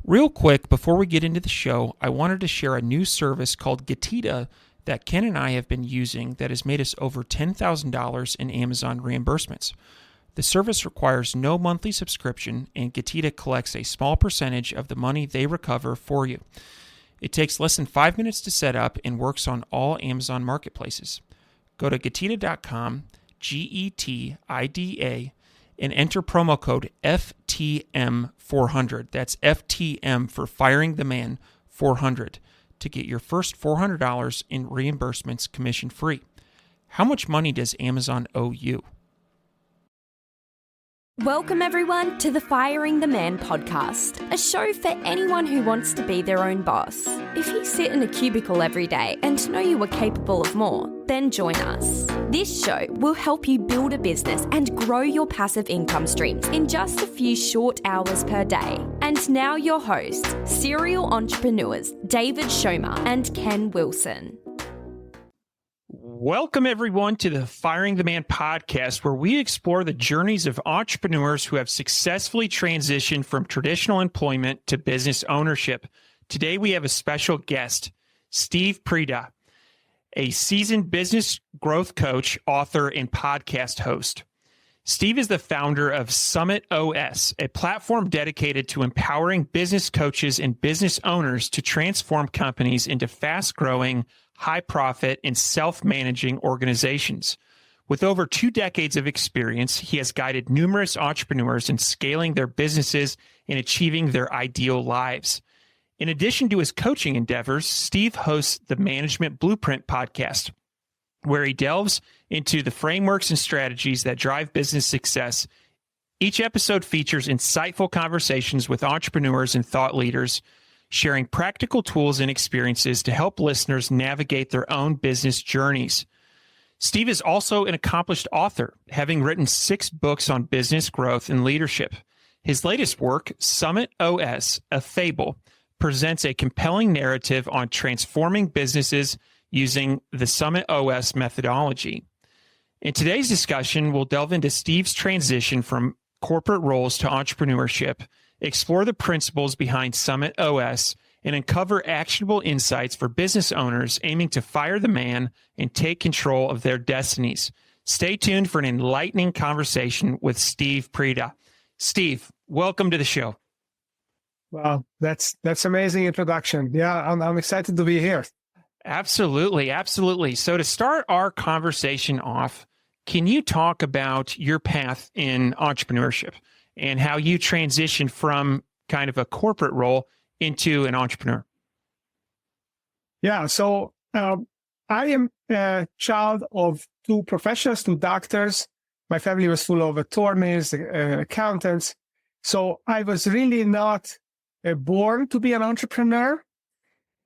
Real quick, before we get into the show, I wanted to share a new service called Getita that Ken and I have been using that has made us over $10,000 in Amazon reimbursements. The service requires no monthly subscription, and Getita collects a small percentage of the money they recover for you. It takes less than 5 minutes to set up and works on all Amazon marketplaces. Go to Getita.com, Getida, and enter promo code FTM400. That's FTM for Firing the Man 400 to get your first $400 in reimbursements commission free. How much money does Amazon owe you? Welcome everyone to the Firing the Man podcast, a show for anyone who wants to be their own boss. If you sit in a cubicle every day and know you are capable of more, then join us. This show will help you build a business and grow your passive income streams in just a few short hours per day. And now your hosts, serial entrepreneurs David Schomer and Ken Wilson. Welcome, everyone, to the Firing the Man podcast, where we explore the journeys of entrepreneurs who have successfully transitioned from traditional employment to business ownership. Today, we have a special guest, Steve Preda, a seasoned business growth coach, author, and podcast host. Steve is the founder of SummitOS, a platform dedicated to empowering business coaches and business owners to transform companies into fast-growing, high-profit, and self-managing organizations. With over 2 decades of experience, he has guided numerous entrepreneurs in scaling their businesses and achieving their ideal lives. In addition to his coaching endeavors, Steve hosts the Management Blueprint podcast, where he delves into the frameworks and strategies that drive business success. Each episode features insightful conversations with entrepreneurs and thought leaders, sharing practical tools and experiences to help listeners navigate their own business journeys. Steve is also an accomplished author, having written 6 books on business growth and leadership. His latest work, SummitOS, A Fable, presents a compelling narrative on transforming businesses using the SummitOS methodology. In today's discussion, we'll delve into Steve's transition from corporate roles to entrepreneurship, explore the principles behind SummitOS, and uncover actionable insights for business owners aiming to fire the man and take control of their destinies. Stay tuned for an enlightening conversation with Steve Preda. Steve, welcome to the show. Wow, that's amazing introduction. Yeah, I'm excited to be here. Absolutely, absolutely. So to start our conversation off, can you talk about your path in entrepreneurship and how you transitioned from kind of a corporate role into an entrepreneur? Yeah, so I am a child of 2 professionals, 2 doctors. My family was full of attorneys, accountants. So I was really not born to be an entrepreneur.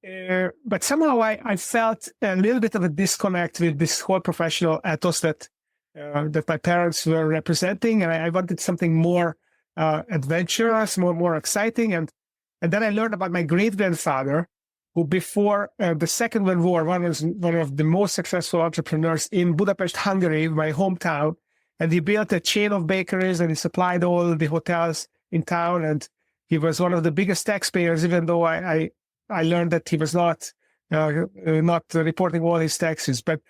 But somehow I felt a little bit of a disconnect with this whole professional ethos that my parents were representing, and I wanted something more adventurous, more exciting. And then I learned about my great-grandfather, who before the Second World War, was one of the most successful entrepreneurs in Budapest, Hungary, my hometown. And he built a chain of bakeries, and he supplied all the hotels in town. And he was one of the biggest taxpayers, even though I learned that he was not reporting all his taxes. But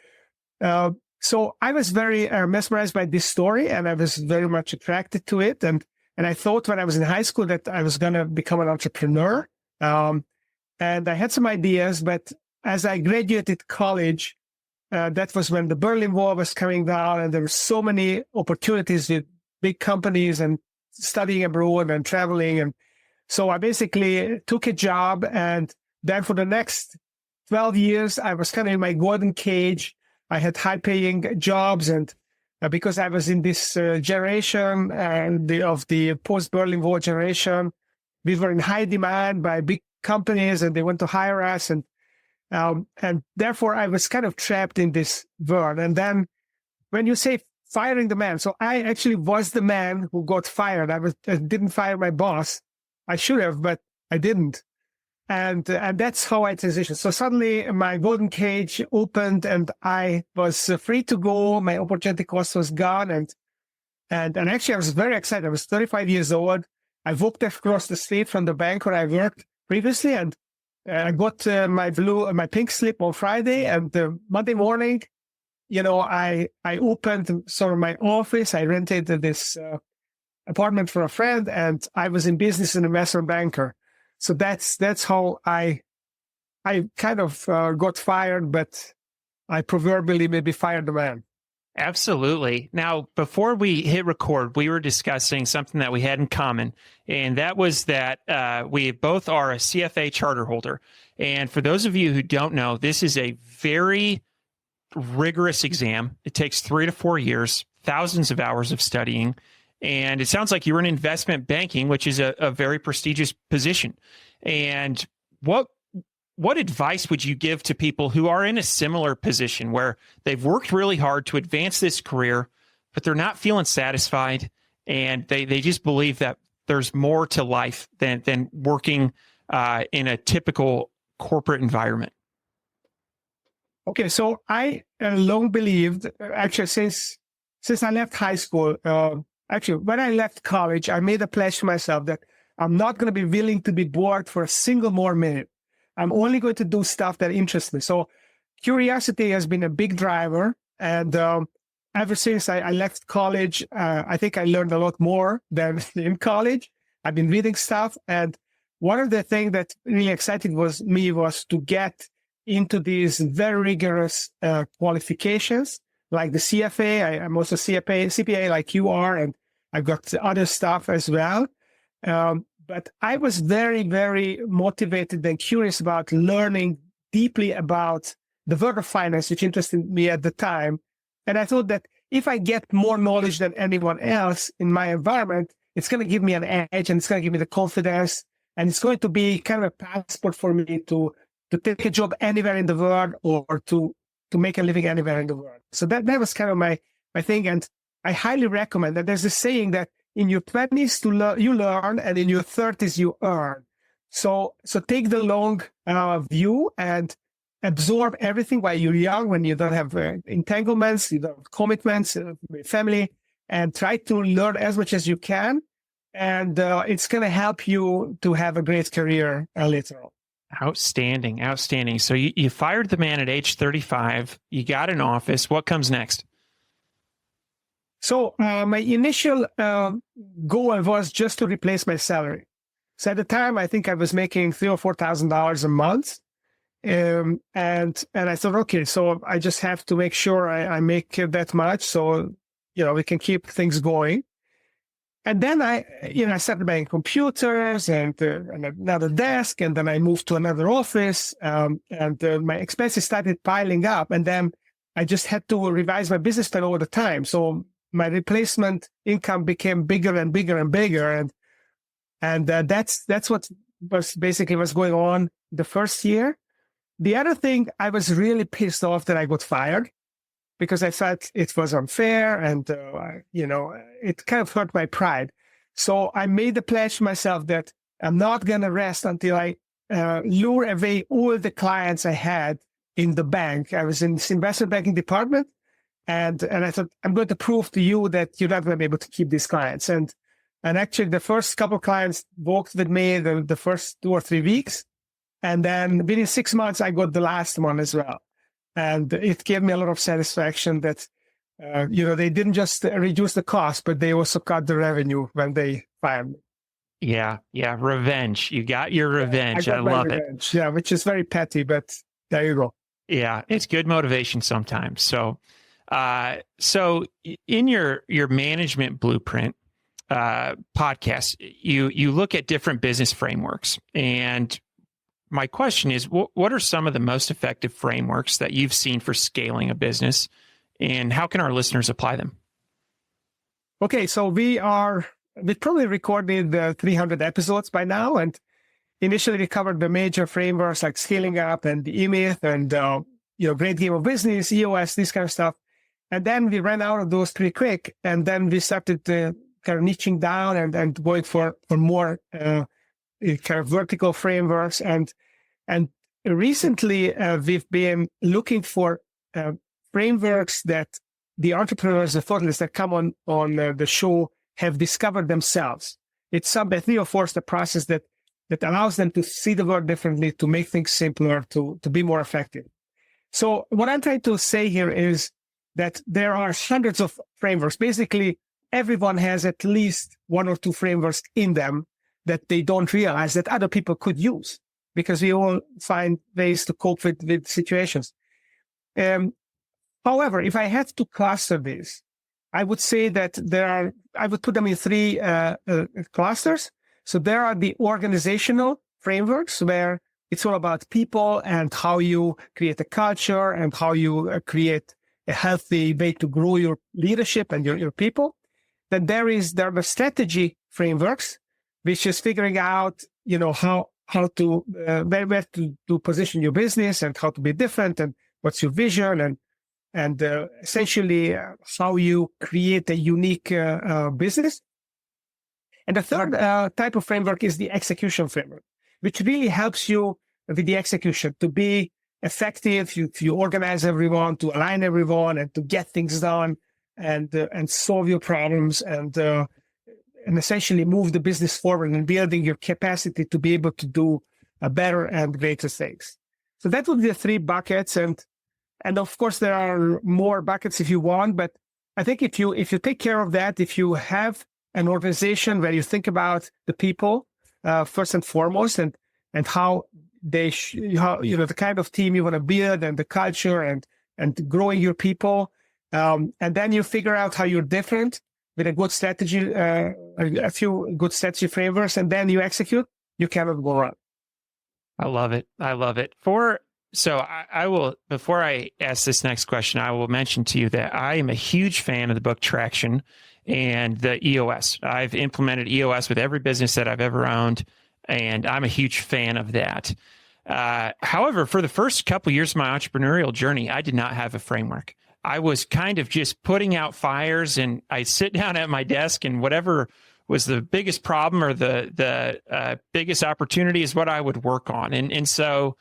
so I was very mesmerized by this story, and I was very much attracted to it. And I thought when I was in high school that I was going to become an entrepreneur. And I had some ideas, but as I graduated college, that was when the Berlin Wall was coming down, and there were so many opportunities with big companies and studying abroad and traveling. And so I basically took a job, and then for the next 12 years, I was kind of in my golden cage. I had high-paying jobs, and because I was in this generation of the post-Berlin Wall generation, we were in high demand by big companies, and they want to hire us, and therefore I was kind of trapped in this world. And then when you say firing the man, so I actually was the man who got fired. I didn't fire my boss. I should have, but I didn't. And that's how I transitioned. So suddenly my golden cage opened, and I was free to go. My opportunity cost was gone. And actually I was very excited. I was 35 years old. I walked across the street from the bank where I worked previously, and I got my pink slip on Friday, and Monday morning, I opened sort of my office. I rented this apartment for a friend, and I was in business as an investment banker. So that's how I kind of got fired, but I proverbially maybe fired the man. Absolutely. Now, before we hit record, we were discussing something that we had in common, and that was that we both are a CFA charter holder. And for those of you who don't know, this is a very rigorous exam. It takes 3 to 4 years, thousands of hours of studying. And it sounds like you were in investment banking, which is a very prestigious position. And what advice would you give to people who are in a similar position where they've worked really hard to advance this career, but they're not feeling satisfied, and they just believe that there's more to life than working in a typical corporate environment? Okay, so I long believed, actually, since I left high school, actually, when I left college, I made a pledge to myself that I'm not going to be willing to be bored for a single more minute. I'm only going to do stuff that interests me. So curiosity has been a big driver. And ever since I left college, I think I learned a lot more than in college. I've been reading stuff. And one of the things that really excited me was to get into these very rigorous qualifications, like the CFA. I'm also CPA like you are, and I've got other stuff as well. But I was very, very motivated and curious about learning deeply about the world of finance, which interested me at the time. And I thought that if I get more knowledge than anyone else in my environment, it's going to give me an edge, and it's going to give me the confidence, and it's going to be kind of a passport for me to take a job anywhere in the world, or to make a living anywhere in the world. So that was kind of my thing. And I highly recommend that. There's a saying that in your 20s you learn, and in your 30s you earn. So take the long view and absorb everything while you're young, when you don't have entanglements, you don't have commitments with family, and try to learn as much as you can. And it's going to help you to have a great career later on. Outstanding. So you fired the man at age 35. You got an office. What comes next? So my initial goal was just to replace my salary. So at the time, I think I was making $3,000 or $4,000 a month. And I thought, okay, so I just have to make sure I make that much, so, we can keep things going. And then I started buying computers and another desk, and then I moved to another office, and my expenses started piling up. And then I just had to revise my business plan all the time. So my replacement income became bigger and bigger and bigger. And that's what was basically what's going on the first year. The other thing, I was really pissed off that I got fired, because I felt it was unfair, and, it kind of hurt my pride. So I made the pledge to myself that I'm not going to rest until I lure away all the clients I had in the bank. I was in this investment banking department, and I thought, I'm going to prove to you that you're not going to be able to keep these clients. And actually, the first couple of clients worked with me the first 2 or 3 weeks. And then within 6 months, I got the last one as well. And it gave me a lot of satisfaction that, they didn't just reduce the cost, but they also cut the revenue when they fired me. Yeah. Revenge. You got your revenge. I love it. Yeah, which is very petty, but there you go. Yeah, it's good motivation sometimes. So in your management blueprint podcast, you look at different business frameworks. And my question is, what are some of the most effective frameworks that you've seen for scaling a business, and how can our listeners apply them? Okay, so we probably recorded 300 episodes by now, and initially we covered the major frameworks like Scaling Up and E-Myth and Great Game of Business, EOS, this kind of stuff. And then we ran out of those pretty quick, and then we started kind of niching down and going for more kind of vertical frameworks. And recently we've been looking for frameworks that the entrepreneurs, the thought leaders that come on the show have discovered themselves. it's a 3 or 4 step process that allows them to see the world differently, to make things simpler, to be more effective. So what I'm trying to say here is that there are hundreds of frameworks. Basically, everyone has at least 1 or 2 frameworks in them that they don't realize that other people could use, because we all find ways to cope with situations. However, if I had to cluster this, I would say that I would put them in 3 clusters. So there are the organizational frameworks, where it's all about people and how you create a culture and how you create a healthy way to grow your leadership and your people. Then there are the strategy frameworks, which is figuring out, how to, where to position your business and how to be different and what's your vision and essentially how you create a unique business. And the third type of framework is the execution framework, which really helps you with the execution to be effective. You organize everyone, to align everyone, and to get things done and solve your problems and essentially move the business forward and building your capacity to be able to do better and greater things. So that would be the 3 buckets. And of course, there are more buckets if you want, but I think if you take care of that, if you have an organization where you think about the people first and foremost, and how the kind of team you want to build and the culture and growing your people, and then you figure out how you're different with a good strategy, a few good strategy frameworks, and then you execute, you cannot go wrong. I love it. So I will, before I ask this next question, I will mention to you that I am a huge fan of the book Traction and the EOS. I've implemented EOS with every business that I've ever owned, and I'm a huge fan of that. However, for the first couple of years of my entrepreneurial journey, I did not have a framework. I was kind of just putting out fires, and I sit down at my desk, and whatever was the biggest problem or the biggest opportunity is what I would work on. And so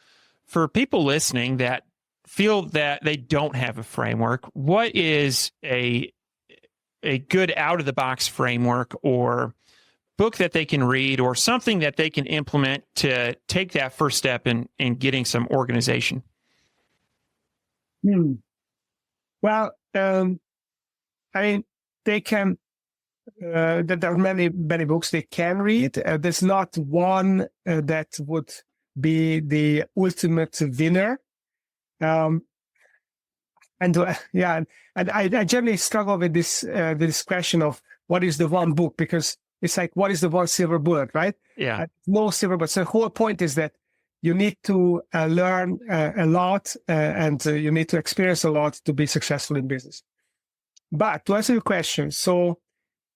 for people listening that feel that they don't have a framework, what is a good out-of-the-box framework or book that they can read or something that they can implement to take that first step in getting some organization? Well, I mean, they can, there are many books they can read. There's not one that would be the ultimate winner. And I generally struggle with this question of what is the one book, because it's like, what is the one silver bullet, right? Yeah. No silver bullet. So the whole point is that you need to learn a lot and you need to experience a lot to be successful in business. But to answer your question, so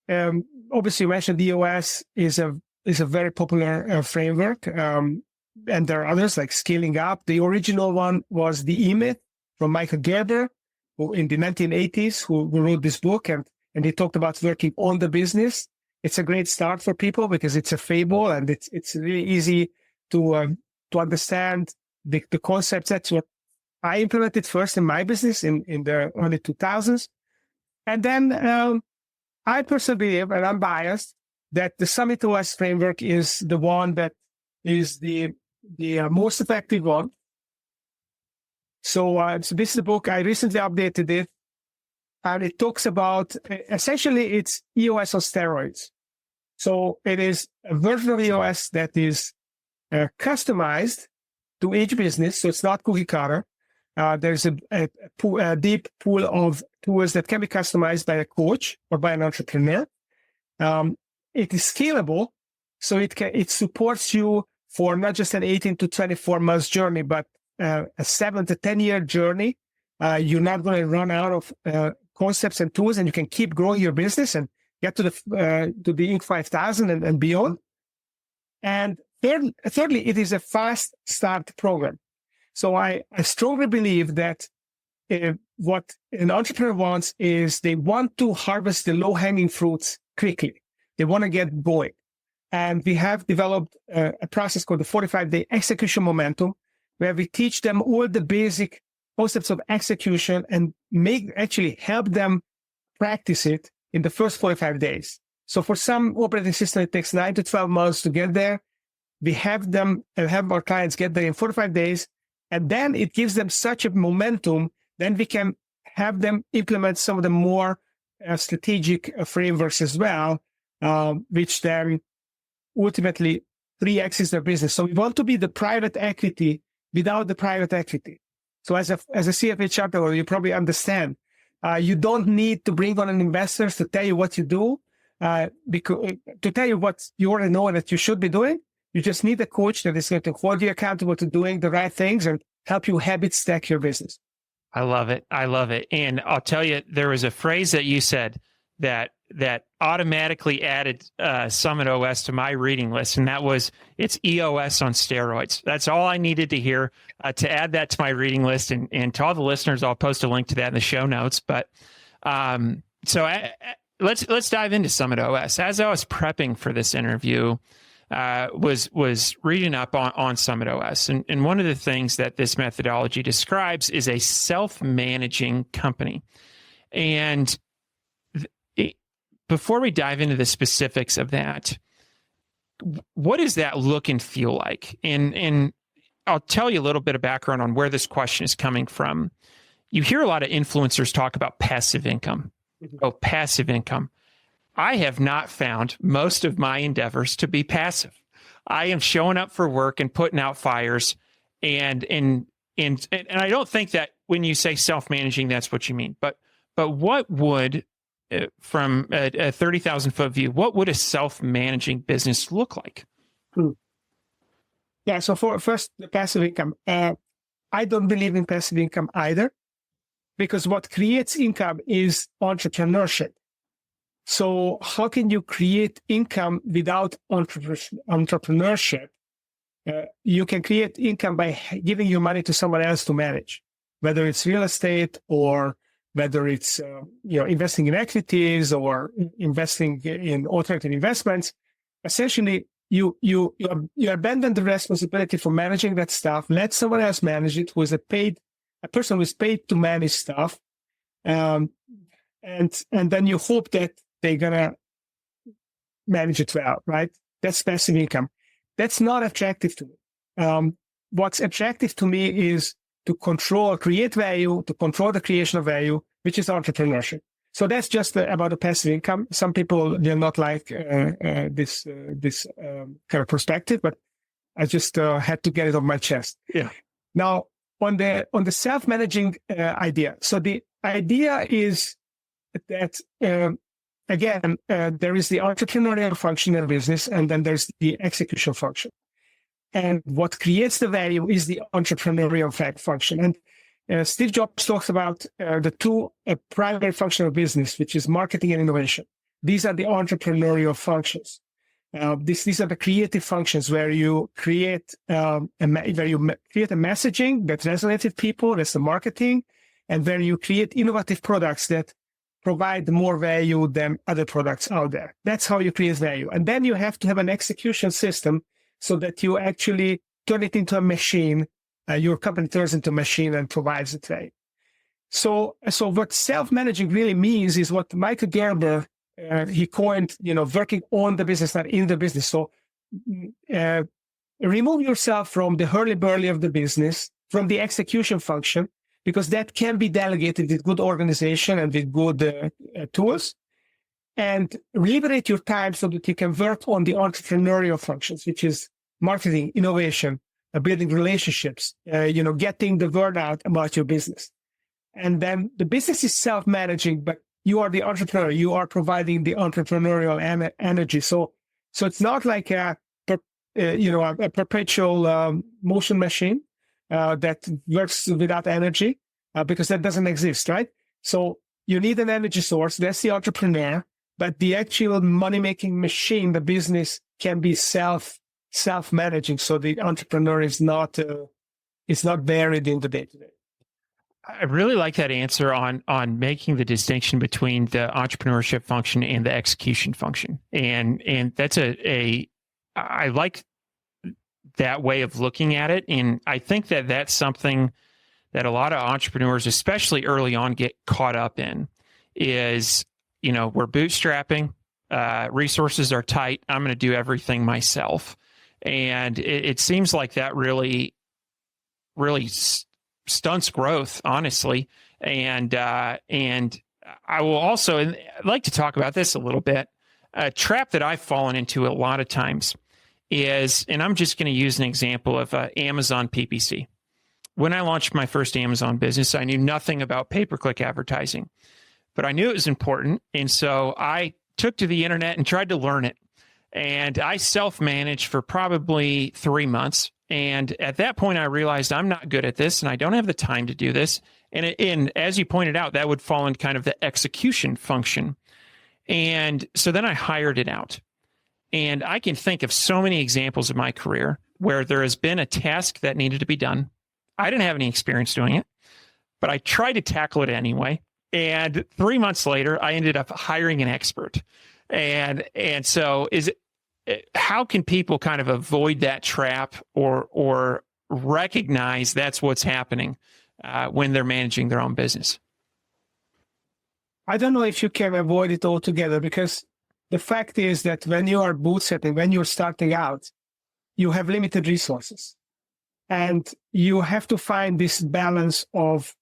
obviously you mentioned EOS is a very popular framework, and there are others like Scaling Up. The original one was the E-Myth from Michael Gerber, who in the 1980s, who wrote this book, and he talked about working on the business. It's a great start for people because it's a fable and it's really easy to understand the concepts. That's what I implemented first in my business in the early 2000s. And then I personally believe, and I'm biased, that the SummitOS framework is the one that is the most effective one. So this is the book. I recently updated it, and it talks about, essentially, it's EOS on steroids. So it is a version of EOS that is customized to each business. So it's not cookie cutter. There's a deep pool of tools that can be customized by a coach or by an entrepreneur. It is scalable, so it supports you for not just an 18 to 24 months journey, but a 7 to 10 year journey. You're not going to run out of concepts and tools, and you can keep growing your business and get to the Inc. 5000 and beyond. And thirdly, it is a fast start program. So I strongly believe that what an entrepreneur wants is they want to harvest the low-hanging fruits quickly. They want to get going. And we have developed a process called the 45-day execution momentum, where we teach them all the basic concepts of execution and actually help them practice it in the first 45 days. So for some operating system, it takes 9 to 12 months to get there. We have our clients get there in 4 to 5 days. And then it gives them such a momentum. Then we can have them implement some of the more strategic frameworks as well, which then ultimately 3X their business. So we want to be the private equity without the private equity. So as a CFA chapter owner, you probably understand, you don't need to bring on an investor to tell you what you do, because to tell you what you already know that you should be doing. You just need a coach that is going to hold you accountable to doing the right things and help you habit stack your business. I love it. I love it. And I'll tell you, there was a phrase that you said that automatically added SummitOS to my reading list, and that was, it's EOS on steroids. That's all I needed to hear to add that to my reading list. And to all the listeners, I'll post a link to that in the show notes. But let's dive into SummitOS. As I was prepping for this interview, was reading up on SummitOS. And one of the things that this methodology describes is a self-managing company. And before we dive into the specifics of that, what does that look and feel like? And I'll tell you a little bit of background on where this question is coming from. You hear a lot of influencers talk about passive income. Oh, passive income. I have not found most of my endeavors to be passive. I am showing up for work and putting out fires, and I don't think that when you say self-managing, that's what you mean. But what would, from a 30,000 foot view, what would a self-managing business look like? Yeah. So first, the passive income. I don't believe in passive income either, because what creates income is entrepreneurship. So how can you create income without entrepreneurship? You can create income by giving your money to someone else to manage, whether it's real estate or whether it's investing in equities or investing in alternative investments. Essentially, you abandon the responsibility for managing that stuff. Let someone else manage it, a person who is paid to manage stuff, and then you hope that they're gonna manage it well, right? That's passive income. That's not attractive to me. What's attractive to me is to create value, to control the creation of value, which is entrepreneurship. So that's just about the passive income. Some people do not like this kind of perspective, but I just had to get it off my chest. Yeah. Now on the self-managing idea. So the idea is that again, there is the entrepreneurial function in business, and then there's the execution function. And what creates the value is the entrepreneurial function. And Steve Jobs talks about the two primary functions of business, which is marketing and innovation. These are the entrepreneurial functions. These are the creative functions where you create a messaging that resonates with people. That's the marketing, and where you create innovative products that provide more value than other products out there. That's how you create value. And then you have to have an execution system so that you actually turn it into a machine. Your company turns into a machine and provides it value. So what self-managing really means is what Michael Gerber, he coined, working on the business, not in the business. So remove yourself from the hurly-burly of the business, from the execution function, because that can be delegated with good organization and with good tools, and liberate your time so that you can work on the entrepreneurial functions, which is marketing, innovation, building relationships, getting the word out about your business. And then the business is self-managing, but you are the entrepreneur. You are providing the entrepreneurial energy. So it's not like a perpetual motion machine that works without energy, because that doesn't exist, right? So you need an energy source. That's the entrepreneur, but the actual money-making machine, the business, can be self-managing. So the entrepreneur is not buried in the day-to-day. I really like that answer on making the distinction between the entrepreneurship function and the execution function. And that's I like that way of looking at it. And I think that that's something that a lot of entrepreneurs, especially early on, get caught up in is, we're bootstrapping. resources are tight. I'm going to do everything myself. And it seems like that really stunts growth, honestly. And I will also, and I'd like to talk about this a little bit. A trap that I've fallen into a lot of times is, and I'm just going to use an example of Amazon PPC. When I launched my first Amazon business, I knew nothing about pay-per-click advertising, but I knew it was important. And so I took to the internet and tried to learn it. And I self-managed for probably 3 months. And at that point, I realized I'm not good at this and I don't have the time to do this. And as you pointed out, that would fall in kind of the execution function. And so then I hired it out. And I can think of so many examples of my career where there has been a task that needed to be done. I didn't have any experience doing it, but I tried to tackle it anyway. And 3 months later, I ended up hiring an expert. And so how can people kind of avoid that trap or recognize that's what's happening when they're managing their own business? I don't know if you can avoid it altogether, because the fact is that when you are bootstrapping, when you're starting out, you have limited resources. And you have to find this balance of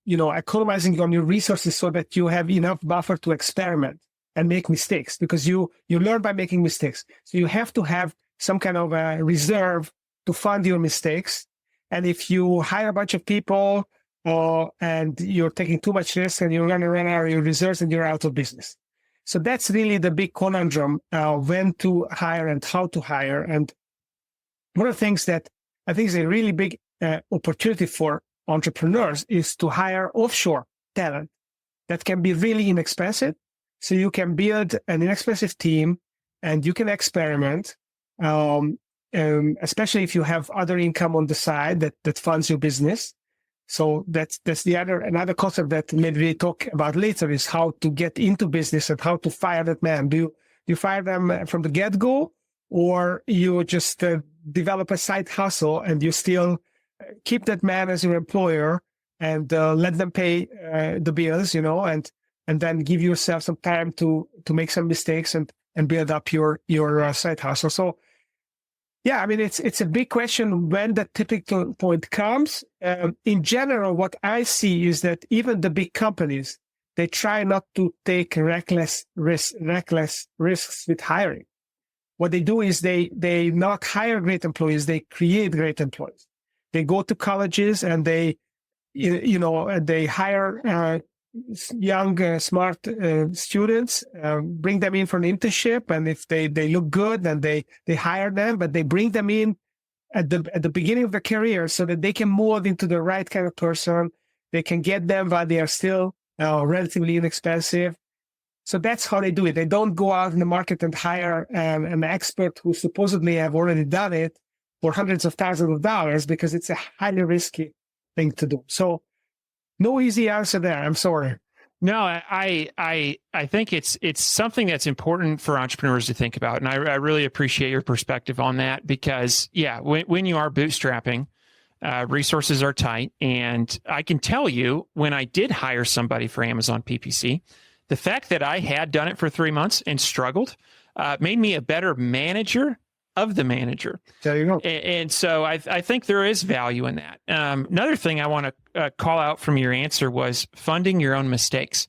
economizing on your resources so that you have enough buffer to experiment and make mistakes, because you learn by making mistakes. So you have to have some kind of a reserve to fund your mistakes. And if you hire a bunch of people and you're taking too much risk and you're going to run out of your reserves and you're out of business. So that's really the big conundrum, when to hire and how to hire. And one of the things that I think is a really big opportunity for entrepreneurs is to hire offshore talent that can be really inexpensive. So you can build an inexpensive team and you can experiment, especially if you have other income on the side that funds your business. So that's another concept that maybe we talk about later, is how to get into business and how to fire that man. Do you fire them from the get-go, or you just develop a side hustle and you still keep that man as your employer and let them pay the bills, and then give yourself some time to make some mistakes and build up your side hustle. So, yeah, I mean, it's a big question when the tipping point comes. In general, what I see is that even the big companies, they try not to take reckless risks with hiring. What they do is they not hire great employees, they create great employees. They go to colleges and they hire young, smart students, bring them in for an internship. And if they look good, then they hire them, but they bring them in at the beginning of their career so that they can mold into the right kind of person. They can get them while they are still relatively inexpensive. So that's how they do it. They don't go out in the market and hire an expert who supposedly have already done it for hundreds of thousands of dollars, because it's a highly risky thing to do. So no easy answer there. I'm sorry. No, I think it's something that's important for entrepreneurs to think about. And I really appreciate your perspective on that, because, yeah, when you are bootstrapping, resources are tight. And I can tell you, when I did hire somebody for Amazon PPC, the fact that I had done it for 3 months and struggled made me a better manager of the manager. There you go. And so I think there is value in that. Another thing I want to call out from your answer was funding your own mistakes.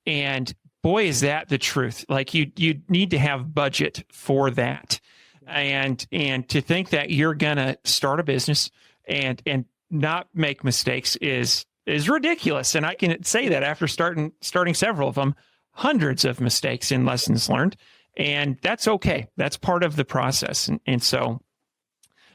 And boy, is that the truth. Like you need to have budget for that. And to think that you're going to start a business and not make mistakes is ridiculous. And I can say that after starting several of them, hundreds of mistakes and lessons learned. And that's okay. That's part of the process. And so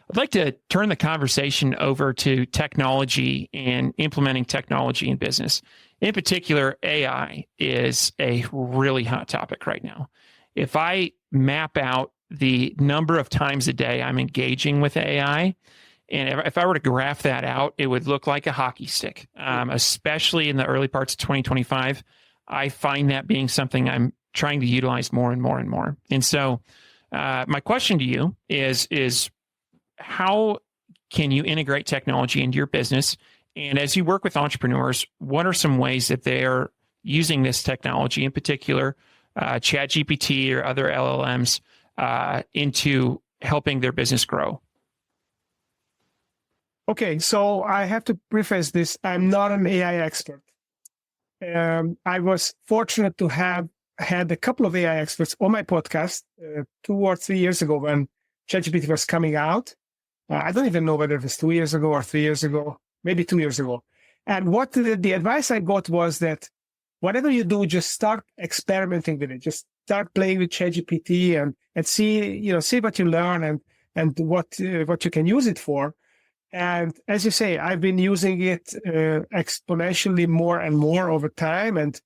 I'd like to turn the conversation over to technology and implementing technology in business. In particular, AI is a really hot topic right now. If I map out the number of times a day I'm engaging with AI, and if I were to graph that out, it would look like a hockey stick, especially in the early parts of 2025. I find that being something I'm trying to utilize more and more and more. And so my question to you is how can you integrate technology into your business? And as you work with entrepreneurs, what are some ways that they're using this technology, in particular, ChatGPT or other LLMs, into helping their business grow? Okay, so I have to preface this. I'm not an AI expert. I was fortunate to have had a couple of AI experts on my podcast 2 or 3 years ago when ChatGPT was coming out. I don't even know whether it was 2 years ago or 3 years ago, maybe 2 years ago. And what the advice I got was that whatever you do, just start experimenting with it. Just start playing with ChatGPT and see what you learn and what you can use it for. And as you say, I've been using it exponentially more and more over time, and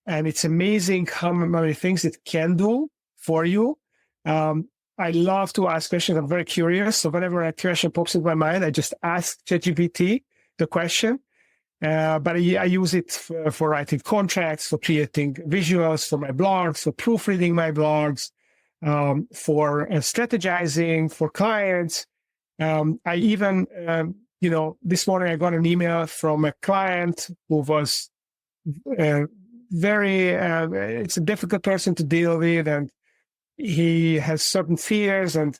it's amazing how many things it can do for you. I love to ask questions. I'm very curious. So whenever a question pops in my mind, I just ask ChatGPT the question. But I use it for writing contracts, for creating visuals for my blogs, for proofreading my blogs, for strategizing for clients. I even, this morning I got an email from a client who was it's a difficult person to deal with, and he has certain fears, and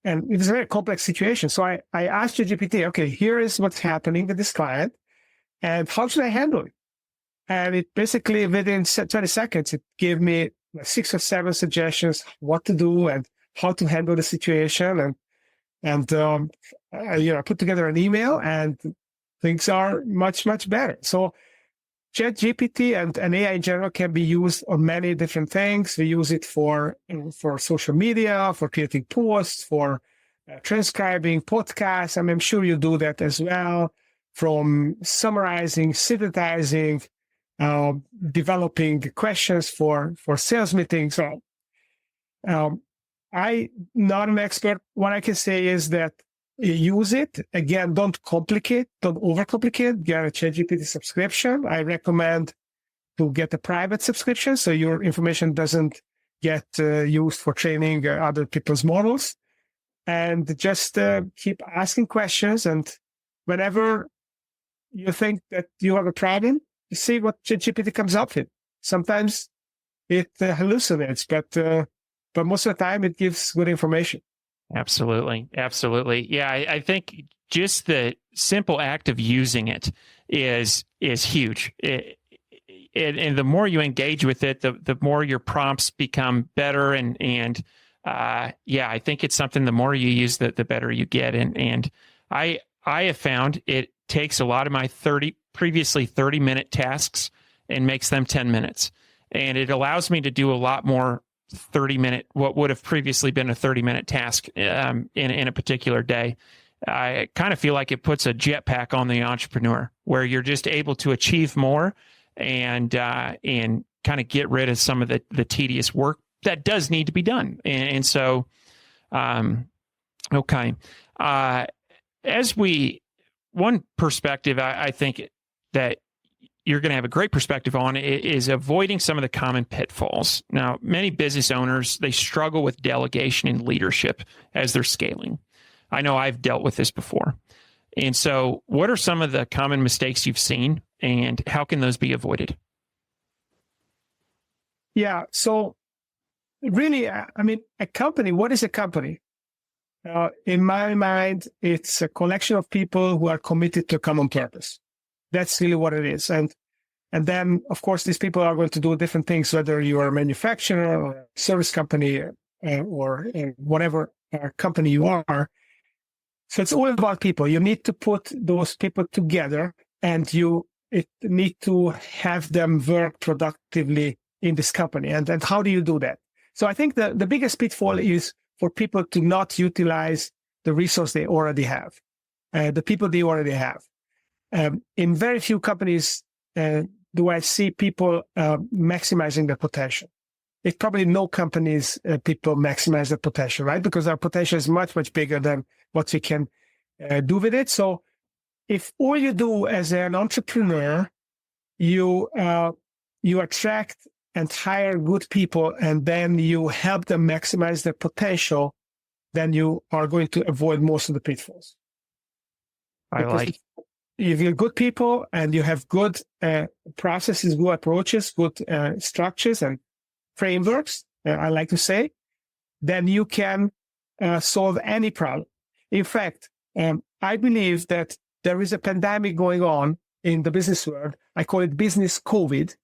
it was a very complex situation. So I asked ChatGPT, okay, here is what's happening with this client, and how should I handle it? And it basically, within 20 seconds, it gave me 6 or 7 suggestions what to do and how to handle the situation. And I put together an email, and things are much, much better. So ChatGPT and AI in general can be used on many different things. We use it for social media, for creating posts, for transcribing podcasts. I'm sure you do that as well, from summarizing, synthesizing, developing questions for sales meetings. So I'm not an expert. What I can say is that use it. Again, don't overcomplicate. Get a ChatGPT subscription. I recommend to get a private subscription so your information doesn't get used for training other people's models. And just keep asking questions. And whenever you think that you have a problem, you see what ChatGPT comes up with. Sometimes it hallucinates, but most of the time it gives good information. Absolutely. Yeah, I think just the simple act of using it is huge. And the more you engage with it, the more your prompts become better. And I think it's something, the more you use the better you get. And I have found it takes a lot of my previously 30-minute tasks and makes them 10 minutes. And it allows me to do a lot more 30-minute, what would have previously been a 30-minute task in a particular day. I kind of feel like it puts a jetpack on the entrepreneur, where you're just able to achieve more and kind of get rid of some of the tedious work that does need to be done. And so, okay. One perspective I think that you're going to have a great perspective on is avoiding some of the common pitfalls. Now, many business owners, they struggle with delegation and leadership as they're scaling. I know I've dealt with this before. And so what are some of the common mistakes you've seen, and how can those be avoided? Yeah. So really, a company, what is a company? In my mind, it's a collection of people who are committed to a common purpose. That's really what it is. And then, of course, these people are going to do different things, whether you are a manufacturer or a service company or whatever company you are. So it's all about people. You need to put those people together, and you need to have them work productively in this company. And how do you do that? So I think the biggest pitfall is for people to not utilize the resource they already have, the people they already have. In very few companies do I see people maximizing their potential. It's probably no companies people maximize their potential, right? Because our potential is much, much bigger than what we can do with it. So if all you do as an entrepreneur, you attract and hire good people, and then you help them maximize their potential, then you are going to avoid most of the pitfalls. if you're good people and you have good processes, good approaches, good structures and frameworks, I like to say, then you can solve any problem. In fact, I believe that there is a pandemic going on in the business world. I call it business COVID,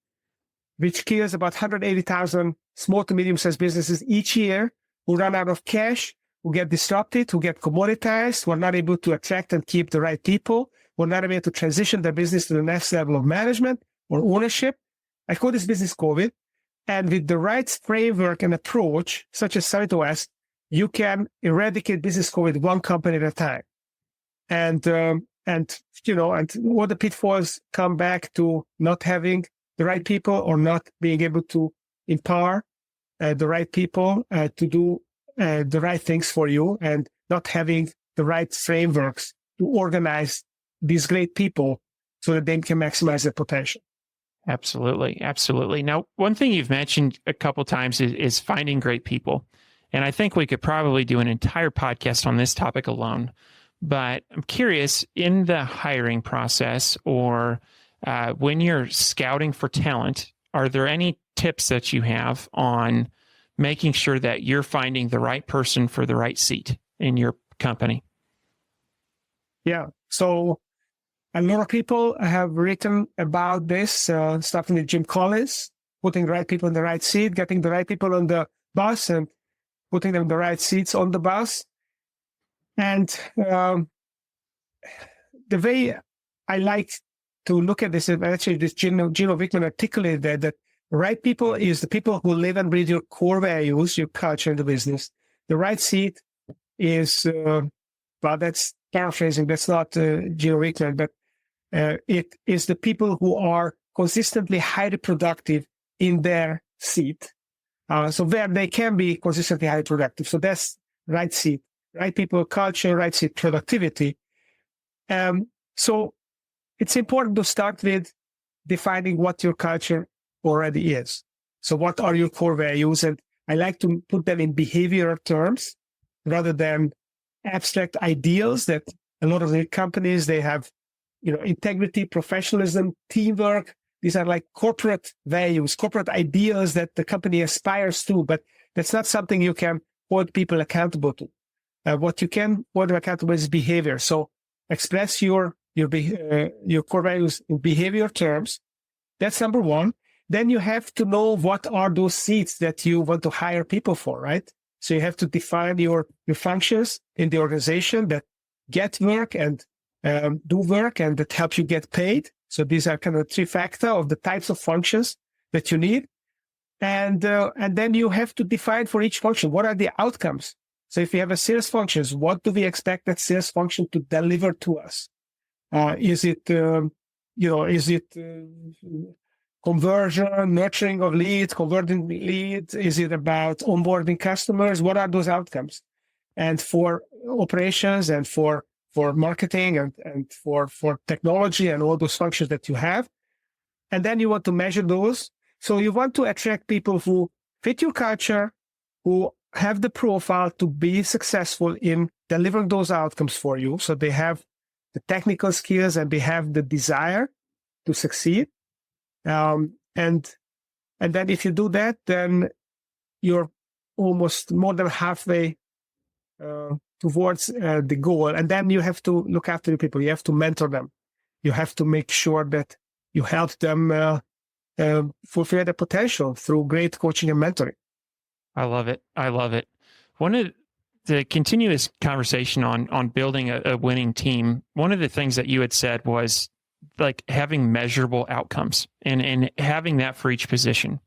which kills about 180,000 small to medium-sized businesses each year who run out of cash, who get disrupted, who get commoditized, who are not able to attract and keep the right people, who are not able to transition their business to the next level of management or ownership. I call this business COVID. And with the right framework and approach, such as SummitOS, you can eradicate business COVID one company at a time. And all the pitfalls come back to not having the right people or not being able to empower the right people to do the right things for you, and not having the right frameworks to organize these great people so that they can maximize their potential. Absolutely. Absolutely. Now, one thing you've mentioned a couple times is finding great people. And I think we could probably do an entire podcast on this topic alone. But I'm curious, in the hiring process or when you're scouting for talent, are there any tips that you have on making sure that you're finding the right person for the right seat in your company? Yeah. So a lot of people have written about this, starting with Jim Collins, putting the right people in the right seat, getting the right people on the bus and putting them in the right seats on the bus. And the way I like to look at this, and actually this Gino Wickman articulated that the right people is the people who live and breathe your core values, your culture in the business. The right seat is, that's paraphrasing, that's not Gino Wickman, but it is the people who are consistently highly productive in their seat. So where they can be consistently highly productive. So that's right seat, right people, culture, right seat, productivity. So it's important to start with defining what your culture already is. So what are your core values? And I like to put them in behavioral terms rather than abstract ideals that a lot of the companies, they have, integrity, professionalism, teamwork. These are like corporate values, corporate ideals that the company aspires to, but that's not something you can hold people accountable to. What you can hold them accountable is behavior. So express your core values in behavior terms. That's number one. Then you have to know what are those seats that you want to hire people for, right? So you have to define your functions in the organization that get work and do work and that help you get paid. So these are kind of three factors of the types of functions that you need. And then you have to define for each function, what are the outcomes? So if you have a sales functions, what do we expect that sales function to deliver to us? Is it conversion, nurturing of leads, converting leads? Is it about onboarding customers? What are those outcomes? And for operations and for marketing and for technology and all those functions that you have. And then you want to measure those. So you want to attract people who fit your culture, who have the profile to be successful in delivering those outcomes for you. So they have the technical skills and they have the desire to succeed. And then if you do that, then you're almost more than halfway towards the goal. And then you have to look after the people. You have to mentor them. You have to make sure that you help them fulfill their potential through great coaching and mentoring. I love it. I love it. One of the continuous conversation on building a winning team, one of the things that you had said was like having measurable outcomes and having that for each position.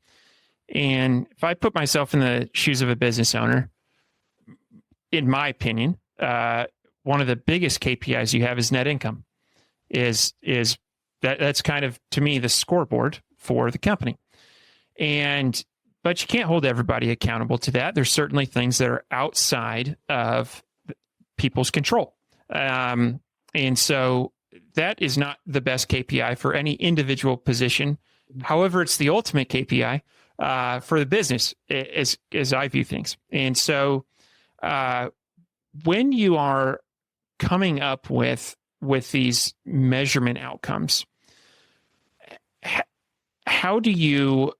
And if I put myself in the shoes of a business owner, in my opinion, one of the biggest KPIs you have is net income. That's kind of, to me, the scoreboard for the company. But you can't hold everybody accountable to that. There's certainly things that are outside of people's control. And so that is not the best KPI for any individual position. However, it's the ultimate KPI for the business as I view things. And so when you are coming up with with these measurement outcomes, how do you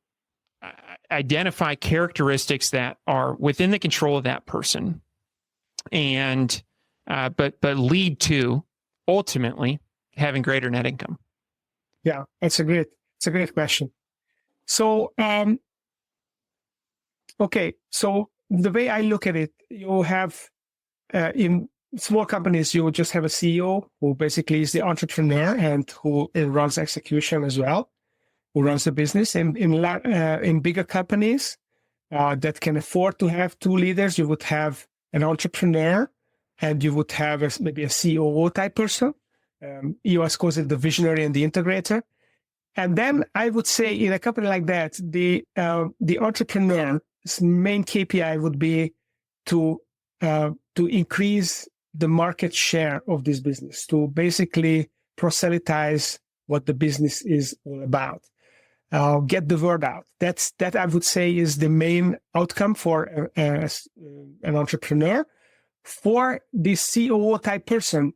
identify characteristics that are within the control of that person, and but lead to ultimately having greater net income? Yeah, it's a great question. So, okay, so the way I look at it, you have in small companies, you just have a CEO who basically is the entrepreneur and who runs execution as well, who runs the business. In bigger companies that can afford to have two leaders, you would have an entrepreneur and you would have maybe a COO type person. EOS calls it the visionary and the integrator. And then I would say in a company like that, the entrepreneur's main KPI would be to increase the market share of this business, to basically proselytize what the business is all about, get the word out. That I would say is the main outcome for an entrepreneur. For the COO type person,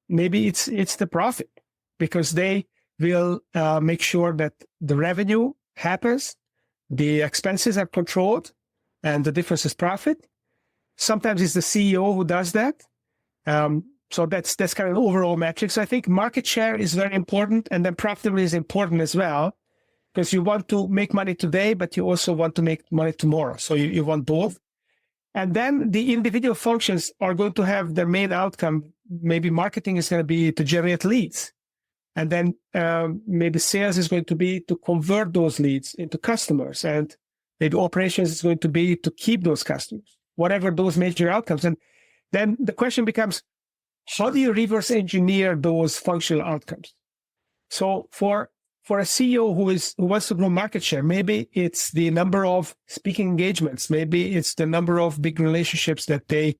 maybe it's the profit, because they will make sure that the revenue happens, the expenses are controlled, and the difference is profit. Sometimes it's the CEO who does that. So that's kind of an overall metric. So I think market share is very important, and then profitability is important as well, because you want to make money today, but you also want to make money tomorrow. So you want both. And then the individual functions are going to have their main outcome. Maybe marketing is going to be to generate leads. And then maybe sales is going to be to convert those leads into customers. And maybe operations is going to be to keep those customers, whatever those major outcomes. And then the question becomes, how do you reverse engineer those functional outcomes? So for a CEO who wants to grow market share, maybe it's the number of speaking engagements. Maybe it's the number of big relationships that they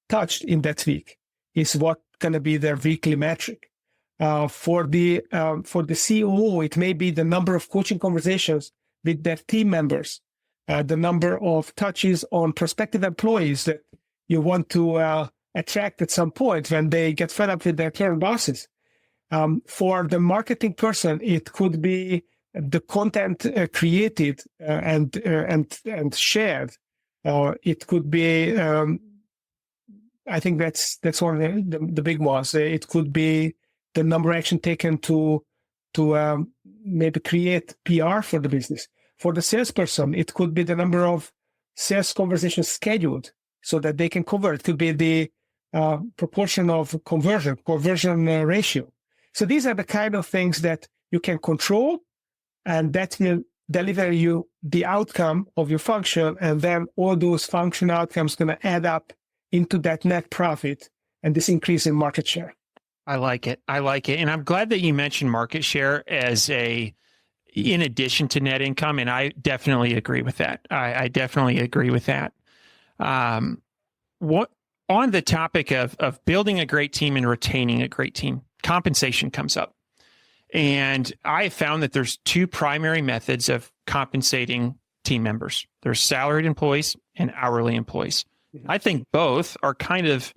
touched in that week is what going to be their weekly metric. For the COO, it may be the number of coaching conversations with their team members, the number of touches on prospective employees that you want to attract at some point when they get fed up with their current bosses. For the marketing person, it could be the content created and shared. It could be, I think that's one of the big ones. It could be the number of action taken to maybe create PR for the business. For the salesperson, it could be the number of sales conversations scheduled so that they can convert. It could be the proportion of conversion ratio. So these are the kind of things that you can control, and that will deliver you the outcome of your function. And then all those function outcomes going to add up into that net profit and this increase in market share. I like it. And I'm glad that you mentioned market share in addition to net income. And I definitely agree with that. I definitely agree with that. What on the topic of building a great team and retaining a great team, compensation comes up. And I have found that there's two primary methods of compensating team members. There's salaried employees and hourly employees. Mm-hmm. I think both are kind of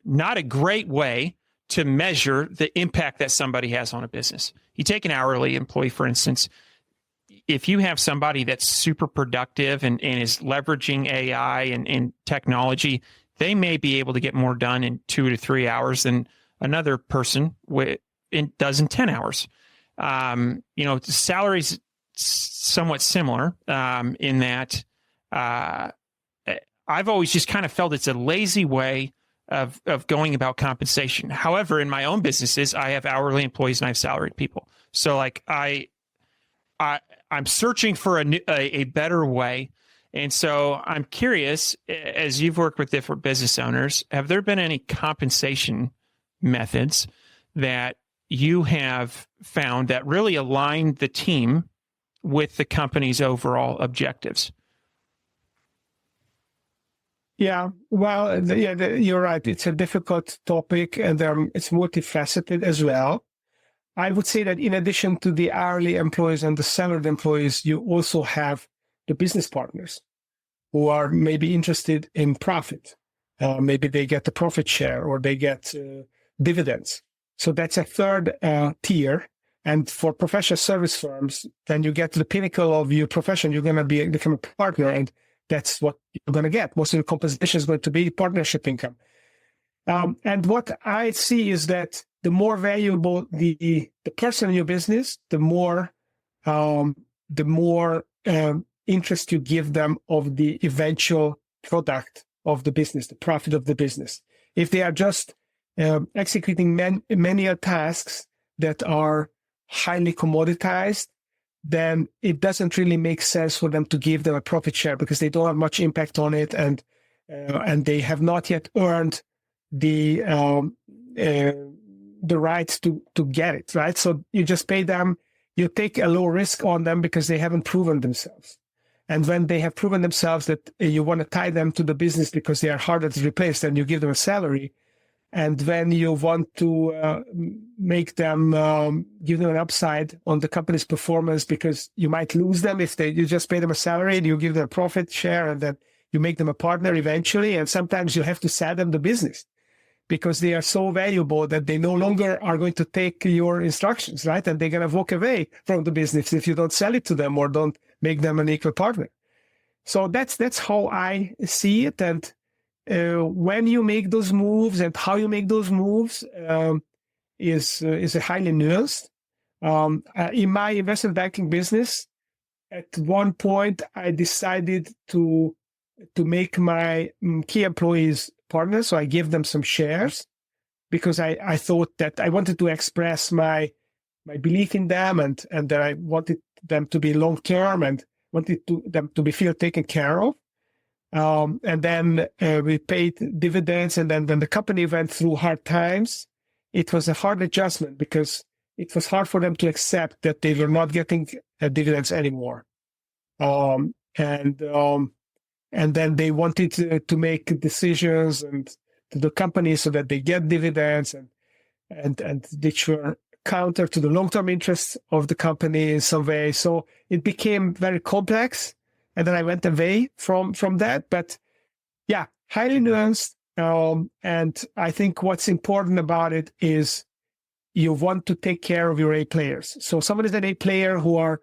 not a great way to measure the impact that somebody has on a business. You take an hourly employee, for instance. If you have somebody that's super productive and is leveraging AI and technology, they may be able to get more done in 2 to 3 hours than another person does in 10 hours. The salary's somewhat similar in that I've always just kind of felt it's a lazy way of going about compensation. However, in my own businesses, I have hourly employees and I have salaried people. So like I'm searching for a better way. And so I'm curious, as you've worked with different business owners, have there been any compensation methods that you have found that really align the team with the company's overall objectives? Yeah, well, you're right. It's a difficult topic, and it's multifaceted as well. I would say that in addition to the hourly employees and the salaried employees, you also have the business partners who are maybe interested in profit. maybe they get the profit share or they get dividends. So that's a third tier. And for professional service firms, then you get to the pinnacle of your profession. You're going to become a partner, and that's what you're going to get. Most of the compensation is going to be partnership income. And what I see is that the more valuable the person in your business, the more interest you give them of the eventual product of the business, the profit of the business. If they are just executing manual tasks that are highly commoditized, then it doesn't really make sense for them to give them a profit share because they don't have much impact on it, and they have not yet earned the rights to get it, right? So you just pay them, you take a low risk on them because they haven't proven themselves. And when they have proven themselves that you want to tie them to the business because they are harder to replace, then you give them a salary. And when you want to make them, give them an upside on the company's performance because you might lose them if you just pay them a salary and you give them a profit share and then you make them a partner eventually. And sometimes you have to sell them the business because they are so valuable that they no longer are going to take your instructions, right? And they're going to walk away from the business if you don't sell it to them or don't make them an equal partner. So that's how I see it. And when you make those moves and how you make those moves is a highly nuanced. In my investment banking business, at one point, I decided to make my key employees partners. So I gave them some shares because I thought that I wanted to express my belief in them and that I wanted them to be long-term and wanted them to be feel taken care of. And then we paid dividends. And then when the company went through hard times, it was a hard adjustment because it was hard for them to accept that they were not getting dividends anymore. And then they wanted to make decisions and to the company so that they get dividends and which were counter to the long-term interests of the company in some way. So it became very complex. And then I went away from that. But yeah, highly nuanced. And I think what's important about it is you want to take care of your A players. So someone is an A player who are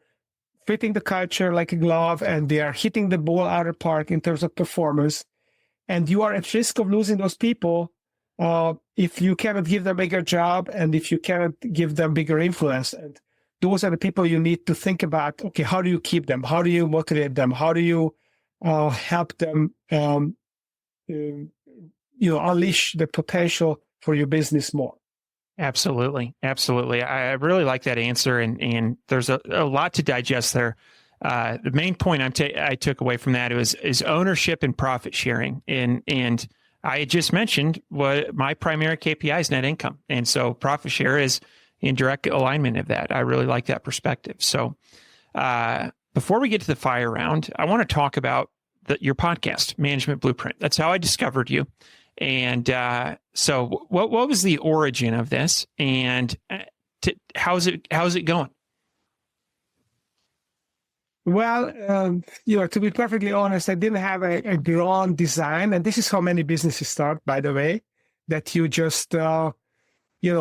fitting the culture like a glove and they are hitting the ball out of the park in terms of performance. And you are at risk of losing those people if you cannot give them a bigger job and if you cannot give them bigger influence. And those are the people you need to think about. Okay, how do you keep them? How do you motivate them? How do you help them, unleash the potential for your business more? Absolutely. I really like that answer, and there's a lot to digest there. The main point I took away from that is ownership and profit sharing, and I had just mentioned what my primary KPI is net income, and so profit share is in direct alignment of that. I really like that perspective. So before we get to the fire round, I want to talk about your podcast, Management Blueprint. That's how I discovered you. And so what was the origin of this, and how's it going? Well, to be perfectly honest, I didn't have a grand design, and this is how many businesses start, by the way, that you just you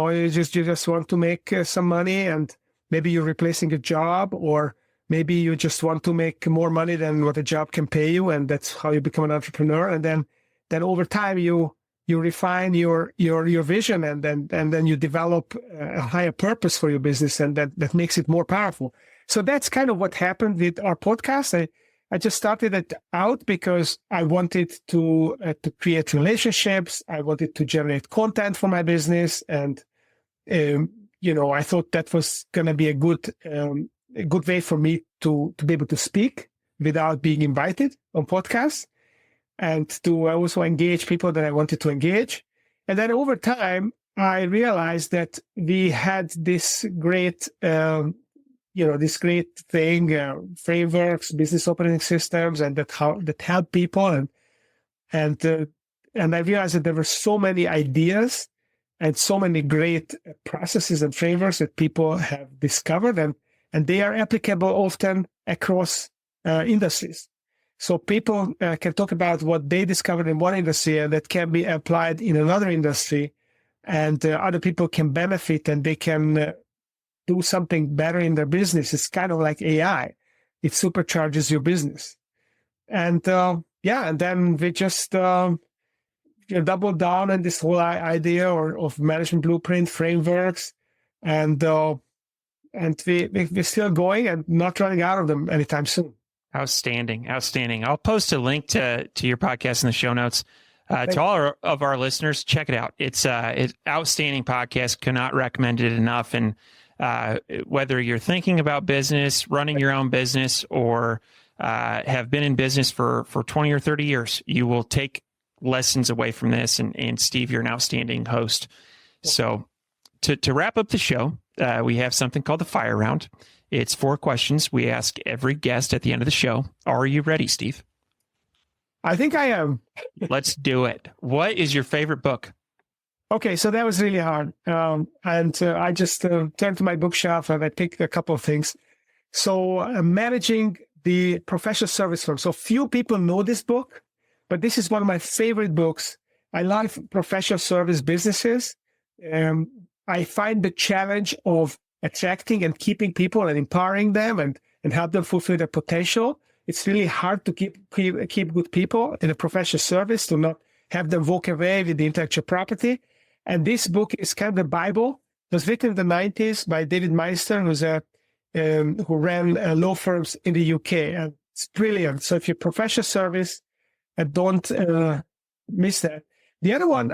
just want to make some money, and maybe you're replacing a job, or maybe you just want to make more money than what a job can pay you, and that's how you become an entrepreneur. And then over time you refine your vision, and then you develop a higher purpose for your business, and that makes it more powerful. So that's kind of what happened with our podcast. I just started it out because I wanted to create relationships. I wanted to generate content for my business, and I thought that was going to be a good way for me to be able to speak without being invited on podcasts, and to also engage people that I wanted to engage. And then over time, I realized that we had this great frameworks, business operating systems, and that help people. And I realized that there were so many ideas and so many great processes and frameworks that people have discovered, and they are applicable often across industries. So people can talk about what they discovered in one industry and that can be applied in another industry, and other people can benefit and they can do something better in their business. It's kind of like AI. It supercharges your business. And and then we just double down on this whole idea of management blueprint frameworks, and we're still going and not running out of them anytime soon. Outstanding. I'll post a link to your podcast in the show notes. To all of our listeners, check it out. It's outstanding podcast. Cannot recommend it enough. And whether you're thinking about business, running your own business, or have been in business for 20 or 30 years, you will take lessons away from this. And Steve, you're an outstanding host. So to wrap up the show, we have something called the fire round. It's 4 questions we ask every guest at the end of the show. Are you ready, Steve? I think I am. Let's do it. What is your favorite book? Okay, so that was really hard. I just turned to my bookshelf and I picked a couple of things. So managing the professional service firm. So few people know this book, but this is one of my favorite books. I love professional service businesses. I find the challenge of attracting and keeping people and empowering them and help them fulfill their potential. It's really hard to keep good people in a professional service, to not have them walk away with the intellectual property. And this book is kind of the Bible. It was written in the 90s by David Meister, who ran law firms in the UK. And it's brilliant. So if you're professional service, don't miss that. The other one,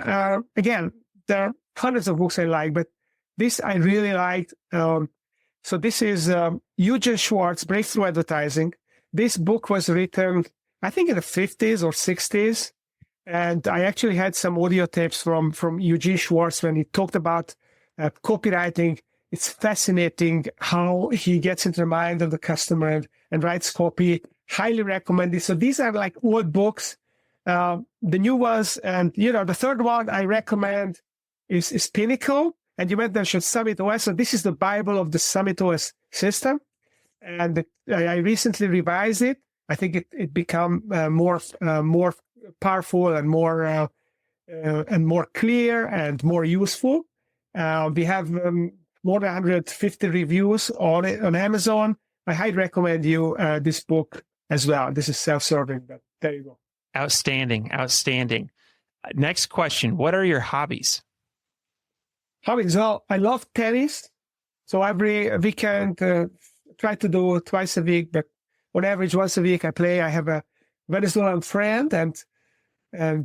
again, there are hundreds of books I like, but this I really liked. So this is Eugene Schwartz, Breakthrough Advertising. This book was written, I think, in the 50s or 60s. And I actually had some audio tapes from Eugene Schwartz when he talked about copywriting. It's fascinating how he gets into the mind of the customer and writes copy. Highly recommended. So these are like old books. The new ones, and the third one I recommend is Pinnacle. And you mentioned SummitOS. So this is the Bible of the SummitOS system. And I recently revised it. I think it become more powerful and more clear and more useful. We have more than 150 reviews on it on Amazon. I highly recommend you this book as well. This is self-serving, but there you go. Outstanding. Next question. What are your hobbies? Hobbies. Well, I love tennis. So every weekend, try to do it twice a week, but on average, once a week I play. I have a Venezuelan friend and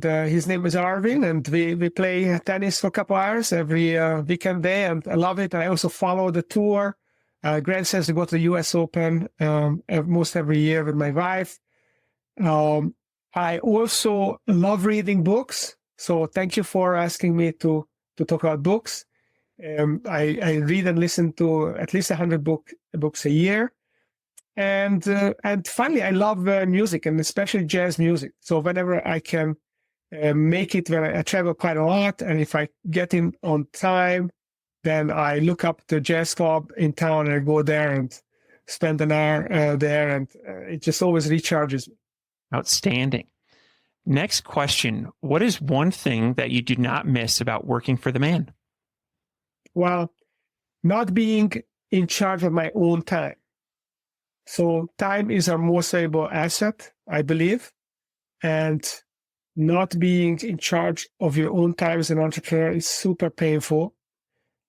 his name is Arvin, and we play tennis for a couple hours every weekend day, and I love it. I also follow the tour. Grant says to go to the U.S. Open most every year with my wife. I also love reading books. So thank you for asking me to talk about books. I read and listen to at least 100 books a year. And finally, I love music, and especially jazz music. So whenever I can make it, when I travel quite a lot, and if I get in on time, then I look up the jazz club in town and I go there and spend an hour there, and it just always recharges me. Outstanding. Next question. What is one thing that you do not miss about working for the man? Well, not being in charge of my own time. So time is our most valuable asset, I believe, and not being in charge of your own time as an entrepreneur is super painful.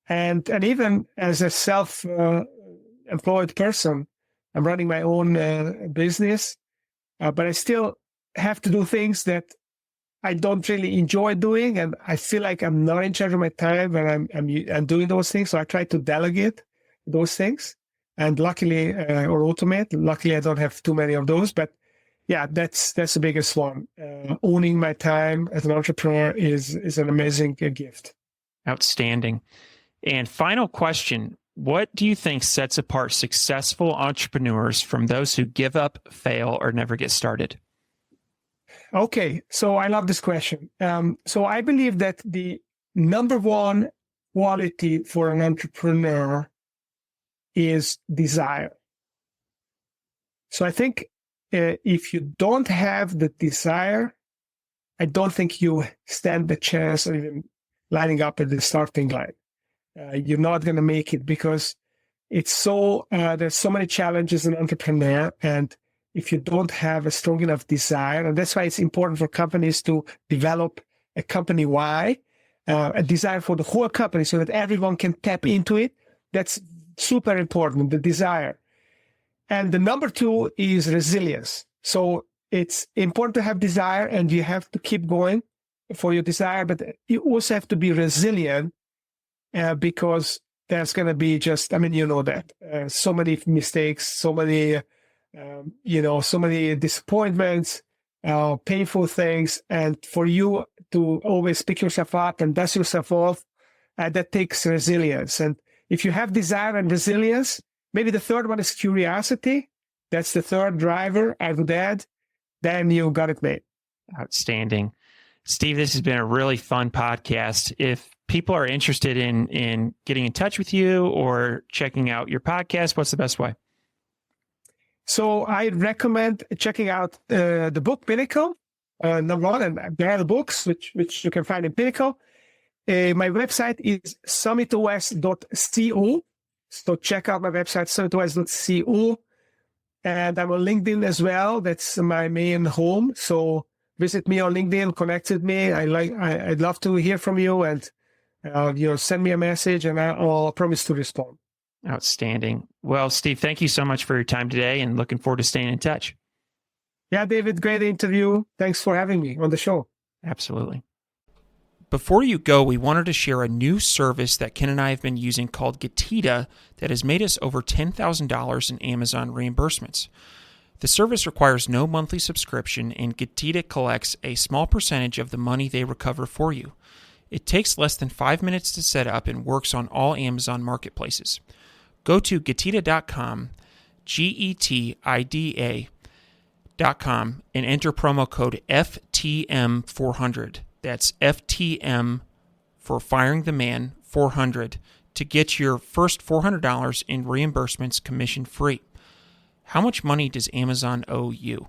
And even as a self-employed person, I'm running my own business, but I still have to do things that I don't really enjoy doing, and I feel like I'm not in charge of my time when I'm doing those things. So I try to delegate those things. And luckily, or automate. Luckily, I don't have too many of those. But yeah, that's the biggest one. Owning my time as an entrepreneur is an amazing gift. Outstanding. And final question: what do you think sets apart successful entrepreneurs from those who give up, fail, or never get started? Okay, so I love this question. So I believe that the number one quality for an entrepreneur is desire. So I think if you don't have the desire, I don't think you stand the chance of even lining up at the starting line. You're not going to make it because it's there's so many challenges in entrepreneur. And if you don't have a strong enough desire, and that's why it's important for companies to develop a company why, a desire for the whole company so that everyone can tap into it. That's super important, the desire. And the number 2 is resilience. So it's important to have desire and you have to keep going for your desire, but you also have to be resilient because there's going to be so many mistakes, so many disappointments, painful things. And for you to always pick yourself up and dust yourself off, that takes resilience. And if you have desire and resilience, maybe the third one is curiosity. That's the third driver I would add. Then you got it made. Outstanding. Steve, this has been a really fun podcast. If people are interested in getting in touch with you or checking out your podcast, what's the best way? So I recommend checking out the book Pinnacle, number 1, and there are the books which you can find in Pinnacle. My website is SummitOS.co. So check out my website, SummitOS.co. And I'm on LinkedIn as well. That's my main home. So visit me on LinkedIn, connect with me. I'd love to hear from you and send me a message and I'll promise to respond. Outstanding. Well, Steve, thank you so much for your time today and looking forward to staying in touch. Yeah, David, great interview. Thanks for having me on the show. Absolutely. Before you go, we wanted to share a new service that Ken and I have been using called Getita that has made us over $10,000 in Amazon reimbursements. The service requires no monthly subscription, and Getita collects a small percentage of the money they recover for you. It takes less than 5 minutes to set up and works on all Amazon marketplaces. Go to Getita.com, Getida.com, and enter promo code FTM400. That's FTM for Firing the Man 400 to get your first $400 in reimbursements commission free. How much money does Amazon owe you?